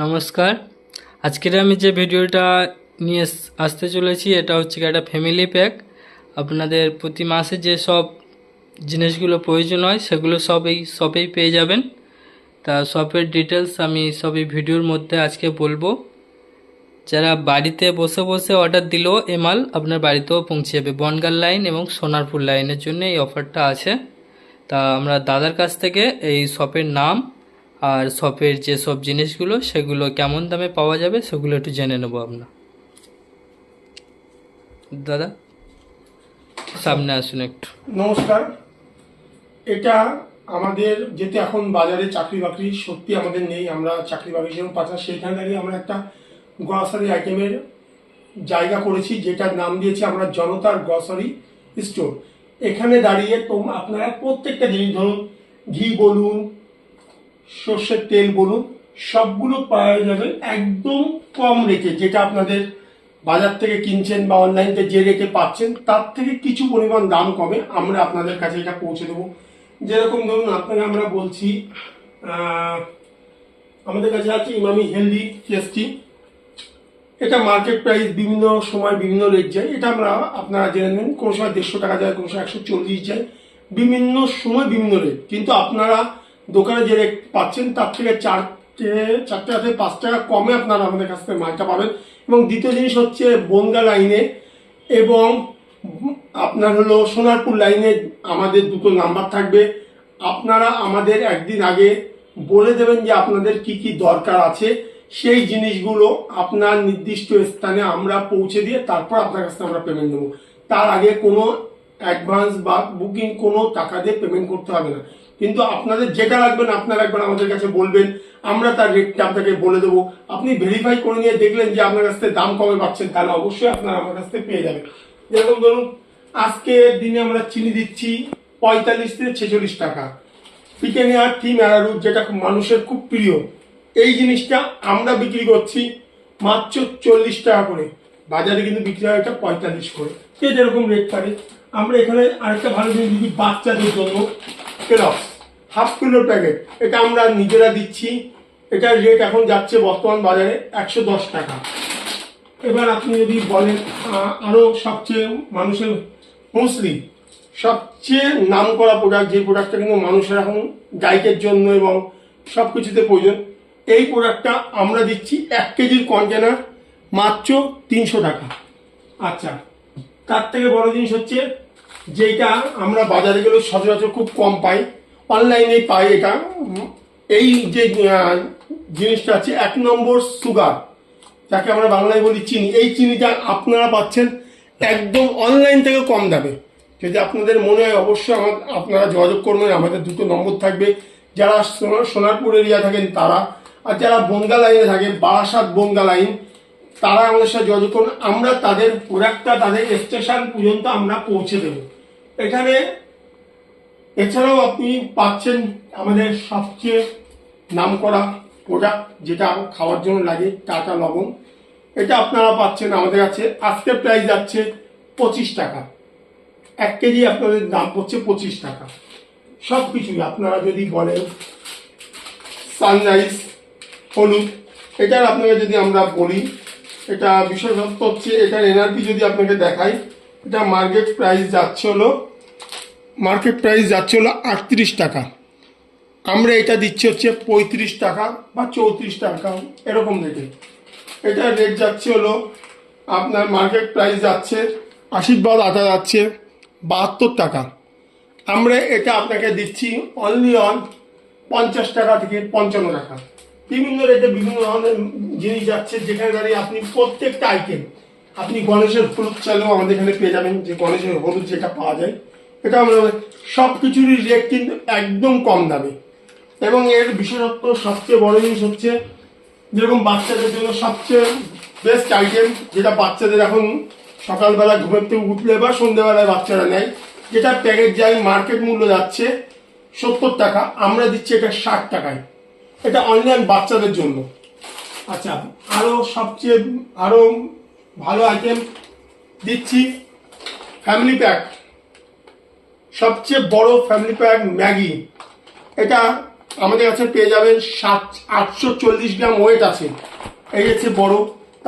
নমস্কার। আজকের আমি যে ভিডিওটা নিয়ে আসতে চলেছি এটা হচ্ছে একটা ফ্যামিলি প্যাক। আপনাদের প্রতি মাসে যে সব জিনিসগুলো প্রয়োজন হয় সেগুলো সব এই শপেই পেয়ে যাবেন। তা শপের ডিটেলস আমি সব এই ভিডিওর মধ্যে আজকে বলবো। যারা বাড়িতে বসে বসে অর্ডার দিলেও এ মাল আপনার বাড়িতেও পৌঁছে যাবে। বনগাঁ লাইন এবং সোনারপুর লাইনের জন্য এই অফারটা আছে। তা আমরা দাদার কাছ থেকে এই শপের নাম আর শপের যে সব জিনিসগুলো সেগুলো কেমন দামে পাওয়া যাবে সেগুলো একটু জেনে নেব। আপনার দাদা সামনে আসুন একটু। নমস্কার। এটা আমাদের যেহেতু এখন বাজারে চাকরি বাকরি সত্যি আমাদের নেই, আমরা চাকরি বাকরি যেরকম পাচ্ছি সেইখানে দাঁড়িয়ে আমরা একটা গ্রসারি আইটেমের জায়গা করেছি, যেটার নাম দিয়েছি আমরা জনতার গ্রসারি স্টোর। এখানে দাঁড়িয়ে আপনারা প্রত্যেকটা জিনিস, ধরুন ঘি বলুন, সর্ষের তেল বলুন, সবগুলো পাওয়া যাবে একদম কম রেটে। যেটা আপনাদের বাজার থেকে কিনছেন বা অনলাইনতে যে রেটে পাচ্ছেন তার থেকে কিছু পরিমাণ দাম কমে আমরা আপনাদের কাছে এটা পৌঁছে দেবো। যেরকম ধরুন আপনাকে আমরা বলছি, আমাদের কাছে আছে ইমামি হেলদি টেস্টি। এটা মার্কেট প্রাইস বিভিন্ন সময় বিভিন্ন রেট যায়, এটা আমরা আপনারা জেনে নেন। কোনো সময় 150 টাকা যায়, কোনো সময় 140 যায়, বিভিন্ন সময় বিভিন্ন রেট। কিন্তু আপনারা দোকানে যে রেট পাচ্ছেন তার থেকে 4 থেকে 5 টাকা কমে আপনারা আমাদের কাছ থেকে মালটা পাবেন। এবং দ্বিতীয় জিনিস হচ্ছে বনগাঁ লাইনে এবং আপনার হলো সোনারপুর লাইনে আমাদের দুটো নাম্বার থাকবে। আপনারা আমাদের একদিন আগে বলে দেবেন যে আপনাদের কি কি দরকার আছে, সেই জিনিসগুলো আপনার নির্দিষ্ট স্থানে আমরা পৌঁছে দিয়ে তারপর আপনার কাছে আমরা পেমেন্ট দেবো। তার আগে কোনো অ্যাডভান্স বা বুকিং কোনো টাকা দিয়ে পেমেন্ট করতে হবে না। কিন্তু আপনাদের যেটা লাগবেন আপনারা একবার আমাদের কাছে বলবেন, আমরা তার রেটটা আপনাকে বলে দেবো। আপনি ভেরিফাই করে নিয়ে দেখলেন যে আপনার কাছ থেকে দাম কমে পাচ্ছেন, তাহলে অবশ্যই আপনারা আমার কাছ থেকে পেয়ে যাবেন। যেরকম ধরুন আজকের দিনে আমরা চিনি দিচ্ছি 45 থেকে 46 টাকা। পিকেনিয়ার টিম অ্যারারুট, যেটা মানুষের খুব প্রিয়, এই জিনিসটা আমরা বিক্রি করছি মাত্র 40 টাকা করে। বাজারে কিন্তু বিক্রি হয় এটা 45 করে। যে যেরকম রেট পারে। আমরা এখানে আরেকটা ভালো জিনিস দিচ্ছি বাচ্চাদের জন্য, কেলগস হাফ কিলোর প্যাকেট। এটা আমরা নিজেরা দিচ্ছি, এটার রেট এখন যাচ্ছে বর্তমান বাজারে 110 টাকা। এবার আপনি যদি বলেন আরো সবচেয়ে মানুষের মুসলি, সবচেয়ে নাম করা প্রোডাক্ট, যে প্রোডাক্টটা কিন্তু মানুষের এখন ডায়েটের জন্য এবং সব কিছুতে প্রয়োজন, এই প্রোডাক্টটা আমরা দিচ্ছি 1 কেজির কন্টেনার মাত্র 300 টাকা। আচ্ছা, তার থেকে বড় জিনিস হচ্ছে যেটা আমরা বাজারে গেলে সচরাচর খুব কম পাই, অনলাইনে পাই। এটা এই যে জিনিসটা আছে 1 নম্বর সুগার, যাকে আমরা বাংলায় বলি চিনি। এই চিনিটা আপনারা পাচ্ছেন একদম অনলাইন থেকে কম দামে। যদি আপনাদের মনে হয় অবশ্যই আপনারা যোগাযোগ করবেন, আমাদের দুটো নম্বর থাকবে। যারা সোনারপুর এরিয়া থাকেন তারা, আর যারা বনগাঁ লাইনে থাকে, বারাসাত বনগাঁ লাইন, তারা আমাদের সাথে যোগাযোগ করুন। আমরা তাদের প্রোডাক্টটা তাদের স্টেশন পর্যন্ত আমরা পৌঁছে দেব এখানে। এছাড়াও আপনি পাচ্ছেন আমাদের সবচেয়ে নামকরা প্রোডাক্ট, যেটা খাওয়ার জন্য লাগে, টাটা লবণ। এটা আপনারা পাচ্ছেন আমাদের কাছে। আজকের প্রাইস যাচ্ছে 25 টাকা। 1 কেজি আপনাদের দাম পড়ছে 25 টাকা। সব কিছুই আপনারা যদি বলেন সানরাইজ হলুদ, এটার আপনাকে যদি আমরা বলি, এটা বিশেষত্ব হচ্ছে এটার এনআরপি যদি আপনাকে দেখাই, এটা মার্কেট প্রাইস যাচ্ছে হলো 38 টাকা। আমরা এটা দিচ্ছি হচ্ছে 35 টাকা বা 34 টাকা, এরকম রেটে। এটার রেট যাচ্ছে হলো আপনার মার্কেট প্রাইস যাচ্ছে, আশীর্বাদ আটা যাচ্ছে 72 টাকা। আমরা এটা আপনাকে দিচ্ছি অনলি অন 50 টাকা থেকে 55 টাকা। বিভিন্ন রেটে বিভিন্ন ধরনের জিনিস যাচ্ছে, যেখানে দাঁড়িয়ে আপনি প্রত্যেকটা আইটেম, আপনি গণেশের হলুদ চালেও আমাদের এখানে পেয়ে যাবেন, যে গণেশের হলুদ যেটা পাওয়া যায়, এটা আমরা সব কিছুরই রেট কিন্তু একদম কম দামে। এবং এর বিশেষত্ব সবচেয়ে বড় জিনিস হচ্ছে, যেরকম বাচ্চাদের জন্য সবচেয়ে বেস্ট আইটেম, যেটা বাচ্চাদের এখন সকালবেলা ঘুমের থেকে উঠলে বা সন্ধ্যেবেলায় বাচ্চারা নেয়, যেটা প্যাকেট যায় মার্কেট মূল্য যাচ্ছে 70 টাকা, আমরা দিচ্ছি এটা 60 টাকায়। এটা অনলাইন বাচ্চাদের জন্য। আচ্ছা, আরো ভালো আইটেম দিচ্ছি ফ্যামিলি প্যাক। সবচেয়ে বড় ফ্যামিলি প্যাক ম্যাগি, এটা আমাদের কাছে পেয়ে যাবেন 840 গ্রাম ওয়েট আছে, এই হচ্ছে বড়।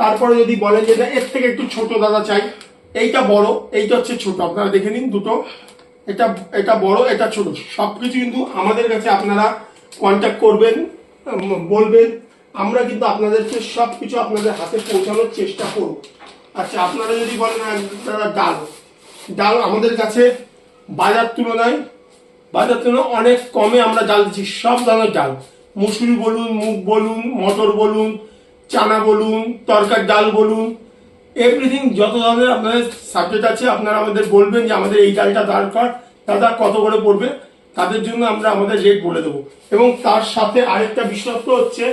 তারপরে যদি বলেন যে এর থেকে একটু ছোট দাদা চাই, এইটা বড়, এইটা হচ্ছে ছোট, আপনারা দেখে নিন দুটো, এটা এটা বড়, এটা ছোট, সবকিছু কিন্তু আমাদের কাছে আপনারা কন্ট্যাক্ট করবেন, বলবেন, আমরা কিন্তু আপনাদেরকে সবকিছু আপনাদের হাতে পৌঁছানোর চেষ্টা করব। আচ্ছা, আপনারা যদি বলেন দাদা ডাল আমাদের কাছে বাজার তুলনায় অনেক কমে আমরা ডাল দিচ্ছি, সব ধরনের ডাল, মুসুরি বলুন, মুগ বলুন, মটর বলুন, চানা বলুন, তরকার ডাল বলুন, এভরিথিং যত ধরনের আপনাদের সাবজেক্ট আছে আপনারা আমাদের বলবেন যে আমাদের এই ডালটা দরকার দাদা, কত করে পড়বে, তাদের জন্য আমরা আমাদের রেট বলে দেবো। এবং তার সাথে আরেকটা বিশেষত্ব হচ্ছে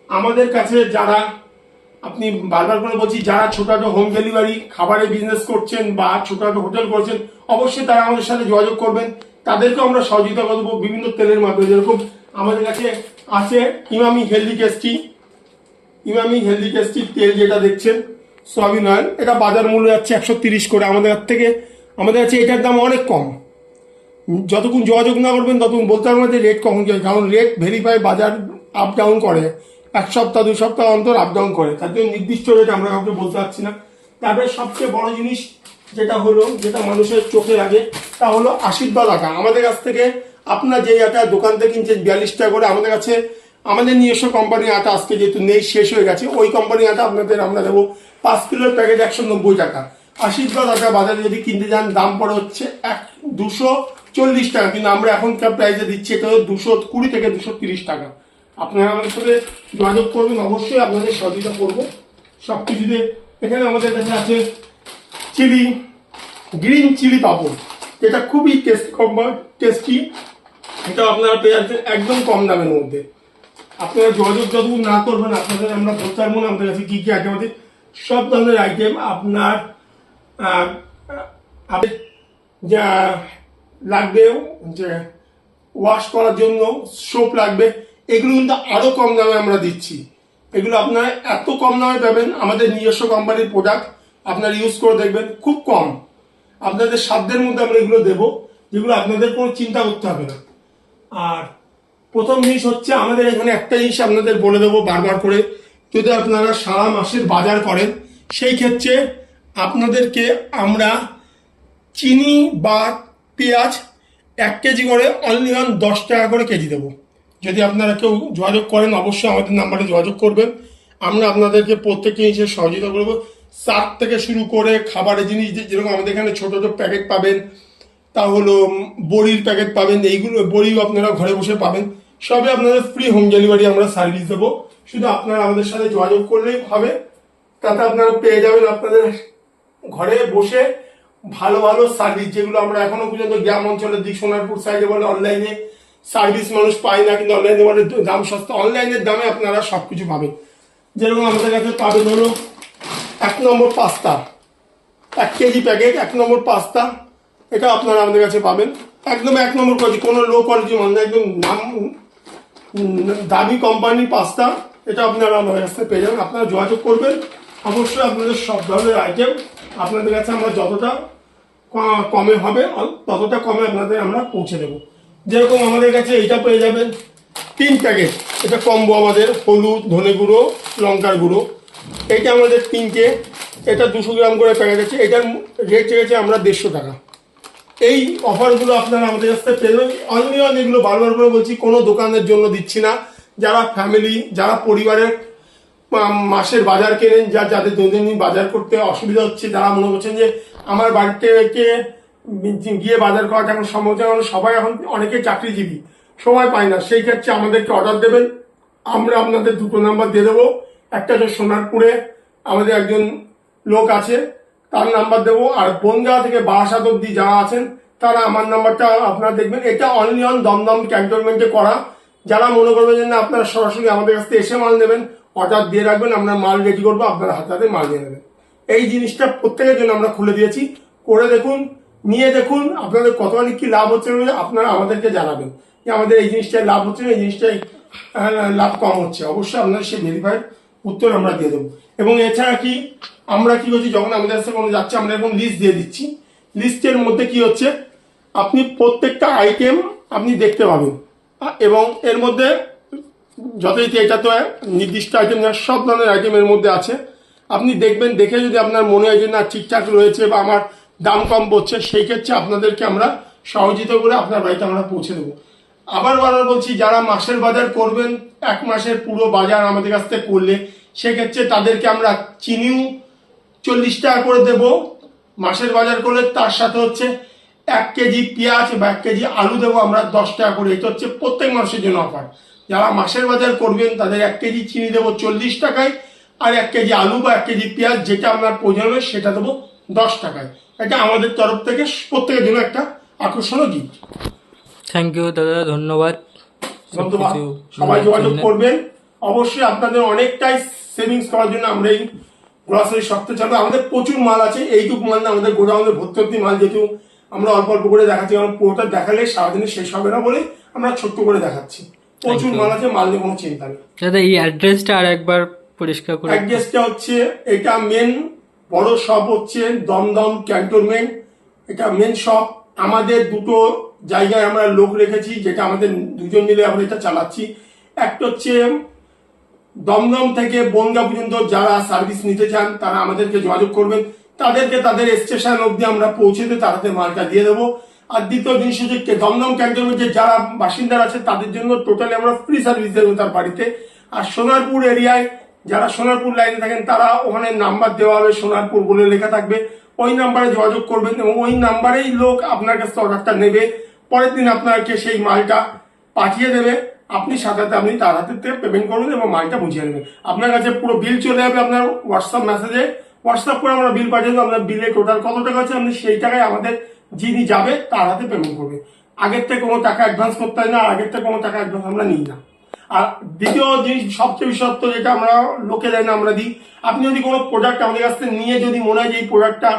আমাদের কাছে যারা, আপনি বারবার করে বলছি, যারা ছোটখাটো হোম ডেলিভারি খাবারের বিজনেস করছেন বা ছোটখাটো হোটেল করছেন, অবশ্যই তারা আমাদের সাথে যোগাযোগ করবেন, তাদেরকে আমরা সহযোগিতা করবো বিভিন্ন তেলের মাধ্যমে। যেরকম আমাদের কাছে আছে ইমামি হেলদি টেস্টি তেল, যেটা দেখছেন সয়াবিন অয়েল, এটা বাজার মূল্য যাচ্ছে 130 করে, আমাদের কাছে এটার দাম অনেক কম। যতক্ষণ যোগাযোগ না করবেন ততক্ষণ বলতে পারবেন যে রেট কখন কি হয়, কারণ রেট ভেরিফাই, বাজার আপ ডাউন করে, 1 সপ্তাহ 2 সপ্তাহ অন্তর আপ ডাউন করে, তার জন্য নির্দিষ্ট রেট আমরা কাউকে বলতে পারছি না। তারপরে সবচেয়ে বড় জিনিস যেটা মানুষের চোখে লাগে, তা হলো আশীর্বাদ আটা। আমাদের কাছ থেকে আপনার যে আটা দোকান থেকে কিনছেন 42 টাকা করে, আমাদের নিজস্ব কোম্পানির আটা আজকে যেহেতু নেই, শেষ হয়ে গেছে, ওই কোম্পানির আটা আমরা দেবো 5 কিলোর প্যাকেট 190 টাকা। আশীর্বাদ আটা বাজারে যদি কিনতে যান দাম পড়ে হচ্ছে 240 টাকা, কিন্তু আমরা এখনকার প্রাইসে দিচ্ছি এটা 220 থেকে 230 টাকা। আপনারা আমাদের সাথে যোগাযোগ করবেন, অবশ্যই আপনাদের সহযোগিতা করবো সবকিছুতে। এখানে আমাদের কাছে আছে গ্রিন চিলি পাপড়, এটা খুবই টেস্টি, এটা আপনারা পেয়ে যাচ্ছেন একদম কম দামের মধ্যে। আপনারা যোগাযোগ যতক্ষণ না করবেন আপনাদের আমরা বলতে পারবো না আমাদের কাছে কি কি আইটেম আছে। সব ধরনের আইটেম আপনার যা লাগবে, যে ওয়াশ করার জন্য সোপ লাগবে, এগুলো কিন্তু আরো কম দামে আমরা দিচ্ছি। এগুলো আপনারা এত কম দামে পাবেন, আমাদের নিজস্ব কোম্পানির প্রোডাক্ট, আপনারা ইউজ করে দেখবেন, খুব কম আপনাদের সাধ্যের মধ্যে আমরা এগুলো দেবো, যেগুলো আপনাদের কোনো চিন্তা করতে হবে না। আর প্রথম জিনিস হচ্ছে, আমাদের এখানে একটা জিনিস আপনাদের বলে দেবো বারবার করে, যদি আপনারা সারা মাসের বাজার করেন, সেই ক্ষেত্রে আপনাদেরকে আমরা চিনি বা পেঁয়াজ 1 কেজি করে অনলি 10 টাকা করে কেজি দেবো। যদি আপনারা কেউ যোগাযোগ করেন, অবশ্যই আমাদের নাম্বারে যোগাযোগ করবেন, আমরা আপনাদেরকে প্রত্যেকটি জিনিসের সহযোগিতা করবো। শাক থেকে শুরু করে খাবারের জিনিস, যেরকম আমাদের এখানে ছোটো ছোটো প্যাকেট পাবেন, তা হলো বড়ির প্যাকেট পাবেন, এইগুলো বড়িও আপনারা ঘরে বসে পাবেন, সবই আপনাদের ফ্রি হোম ডেলিভারি আমরা সার্ভিস দেবো। শুধু আপনারা আমাদের সাথে যোগাযোগ করলেই হবে, তাতে আপনারা পেয়ে যাবেন আপনাদের ঘরে বসে ভালো ভালো সার্ভিস, যেগুলো আমরা এখনো পর্যন্ত গ্রাম অঞ্চলের দিক, সোনারপুর সাইডে বলে অনলাইনে সার্ভিস মানুষ পায় না, কিন্তু অনলাইনে বলে দাম সস্তা, অনলাইনের দামে আপনারা সবকিছু পাবেন। যেরকম আমাদের কাছে পাবেন হলো 1 নম্বর পাস্তা, 1 কেজি প্যাকেট 1 নম্বর পাস্তা, এটা আপনারা আমাদের কাছে পাবেন একদম 1 নম্বর কোয়ালিটি, কোনো লো কোয়ালিটি মানে একদম দামি কোম্পানির পাস্তা, এটা আপনারা আমাদের কাছে পেয়ে যাবেন। আপনারা যোগাযোগ করবেন, অবশ্যই আপনাদের সব ধরনের আইটেম আপনাদের কাছে আমরা যতটা কমে হবে ততটা কমে আপনাদের আমরা পৌঁছে দেবো। যেরকম আমাদের কাছে এটা পেয়ে যাবেন 3 প্যাকেট, এটা কম্বো, আমাদের হলুদ, ধনে গুঁড়ো, লঙ্কার গুঁড়ো, এইটা আমাদের 3টে, এটা 200 গ্রাম করে প্যাকেট আছে, এটার রেট চেয়েছে আমরা 150 টাকা। এই অফারগুলো আপনারা আমাদের কাছ থেকে পেয়ে যাবেন অনলি অন, এগুলো বারবার করে বলছি, কোনো দোকানের জন্য দিচ্ছি না। যারা ফ্যামিলি, যারা পরিবারের মাসের বাজার কেনেন, যাদের দৈনন্দিন বাজার করতে অসুবিধা হচ্ছে, যারা মনে করছেন যে আমার বাড়িতে গিয়ে বাজার করা এখন সম্ভব, কারণ সবাই এখন অনেকে চাকরিজীবী, সময় পায় না, সেই ক্ষেত্রে আমাদেরকে অর্ডার দেবেন, আমরা আপনাদের 2টো নাম্বার দিয়ে দেবো। একটা হচ্ছে সোনারপুরে আমাদের একজন লোক আছে, তার নাম্বার দেবো, আর বনগাঁ থেকে বারাসাত অব্দি যারা আছেন তারা আমার নাম্বারটা আপনারা দেখবেন। এটা অনলি অন দমদম ক্যান্টনমেন্টে করা। যারা মনে করবেন যে না আপনারা সরাসরি আমাদের কাছ থেকে এসে মাল নেবেন, অর্ডার দিয়ে রাখবেন, আমরা মাল রেডি করবো, আপনারা হাতে হাতে মাল দিয়ে নেবেন। এই জিনিসটা প্রত্যেকের জন্য আমরা খুলে দিয়েছি, করে দেখুন, নিয়ে দেখুন আপনাদের কতখানি কি লাভ হচ্ছে, আপনারা আমাদেরকে জানাবেন যে আমাদের এই জিনিসটাই লাভ হচ্ছে, এই জিনিসটাই লাভ কম হচ্ছে, অবশ্যই আপনাদের সেই ভেরিফাইড উত্তর আমরা দিয়ে দেবো। এবং এছাড়া কি আমরা কি করছি, যখন আমাদের কাছে কোনো যাচ্ছে আমরা এখন লিস্ট দিয়ে দিচ্ছি, লিস্টের মধ্যে কি হচ্ছে, আপনি প্রত্যেকটা আইটেম আপনি দেখতে পাবেন, এবং এর মধ্যে যথারীতি এটা তো নির্দিষ্ট আইটেম না, সব ধরনের আইটেম এর মধ্যে আছে। আপনি দেখবেন, দেখে যদি আপনার মনে হয় যে না ঠিকঠাক রয়েছে বা আমার দাম কম পড়ছে, সেই ক্ষেত্রে আপনাদেরকে আমরা সহযোগিতা করে আপনার বাড়িতে আমরা পৌঁছে দেবো। আবার বারবার বলছি, যারা মাসের বাজার করবেন, 1 মাসের পুরো বাজার আমাদের কাছ থেকে করলে সেক্ষেত্রে তাদেরকে আমরা চিনিও 40 টাকা করে দেব মাসের বাজার করলে, তার সাথে হচ্ছে 1 কেজি পেঁয়াজ বা 1 কেজি আলু দেবো আমরা 10 টাকা করে। এটা হচ্ছে প্রত্যেক মানুষের জন্য অফার। যারা মাসের বাজার করবেন তাদের 1 কেজি চিনি দেবো 40 টাকায়, আর 1 কেজি আলু বা 1 কেজি পেঁয়াজ যেটা আপনার প্রয়োজন হবে সেটা দেবো 10 টাকায়। এটা আমাদের তরফ থেকে প্রত্যেকের জন্য একটা আকর্ষণীয় গিফট। থ্যাংক ইউ দাদা, ধন্যবাদ। ধন্যবাদ। সবাই যোগাযোগ করবেন। অবশ্যই আপনাদের অনেকটাই সেভিংস করার জন্য আমরা এই গ্রসারি শপটা চালাবো। আমাদের প্রচুর মাল আছে, এইটুকু মাল না, আমাদের গোডাউনে ভর্তি মাল, যেহেতু আমরা অল্প অল্প করে দেখাচ্ছি, কারণ পুরোটা দেখালে সারাদিনে শেষ হবে না বলে আমরা ছোট্ট করে দেখাচ্ছি। প্রচুর মাল আছে, মাল নিয়ে কোনো চিন্তা নেই। দাদা এই অ্যাড্রেসটা আর একবার পরিষ্কার করে। অ্যাড্রেসটা হচ্ছে, এটা মেন বড় শপ হচ্ছে দমদম ক্যান্টনমেন্ট, এটা মেন শপ। আমাদের দুটো জায়গায় আমরা লোক রেখেছি, যেটা আমাদের দুজন মিলে আমরা এটা চালাচ্ছি। একটা হচ্ছে দমদম থেকে বনগা পর্যন্ত যারা সার্ভিস নিতে চান তারা আমাদেরকে যোগাযোগ করবেন, তাদেরকে তাদের স্টেশন অবধি আমরা পৌঁছে দিয়ে তাড়াতে মালটা দিয়ে দেবো। আর দ্বিতীয় জিনিস হচ্ছে দমদম ক্যান্টনমেন্টে যারা বাসিন্দারা আছে তাদের জন্য টোটালি আমরা ফ্রি সার্ভিস দেবো তার বাড়িতে। আর সোনারপুর এরিয়ায় যারা সোনারপুর লাইনে থাকেন তারা ওখানে নাম্বার দেওয়া হবে, সোনারপুর বলে লেখা থাকবে, ওই নাম্বারে যোগাযোগ করবেন এবং ওই নাম্বারেই লোক আপনার কাছে অর্ডারটা নেবে। পরের দিন আপনাকে সেই মালটা পাঠিয়ে দেবে, আপনি সাথে আপনি তার হাতের থেকে পেমেন্ট করবেন এবং মালটা বুঝিয়ে নেবেন। আপনার কাছে পুরো বিল চলে যাবে আপনার হোয়াটসঅ্যাপ মেসেজে, হোয়াটসঅ্যাপ করে আমরা বিল পাঠিয়ে দেবো। আপনার বিলে টোটাল কত টাকা আছে আপনি সেই টাকায় আমাদের যিনি যাবে তার হাতে পেমেন্ট করবে। আগের থেকে কোনো টাকা অ্যাডভান্স করতে হয় না, আগের থেকে কোনো টাকা অ্যাডভান্স আমরা নিই না। আর দ্বিতীয় জিনিস সবচেয়ে বিশেষত্ব যেটা আমরা লোকে দেয় না আমরা দিই, আপনি যদি কোনো প্রোডাক্ট আমাদের কাছ থেকে নিয়ে যদি মনে হয় যে এই প্রোডাক্টটা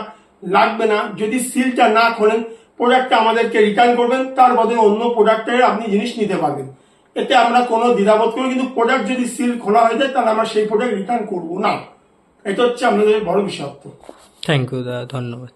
লাগবে না, যদি সিলটা না খোলেন প্রোডাক্টটা আমাদেরকে রিটার্ন করবেন, তার বদলে অন্য প্রোডাক্টের আপনি জিনিস নিতে পারবেন। এতে আমরা কোনো দ্বিধাবোধ করি, কিন্তু প্রোডাক্ট যদি সিল খোলা হয়ে যায় তাহলে আমরা সেই প্রোডাক্ট রিটার্ন করবো না। এটা হচ্ছে আপনাদের বড় বিশেষত্ব। থ্যাংক ইউ দাদা, ধন্যবাদ।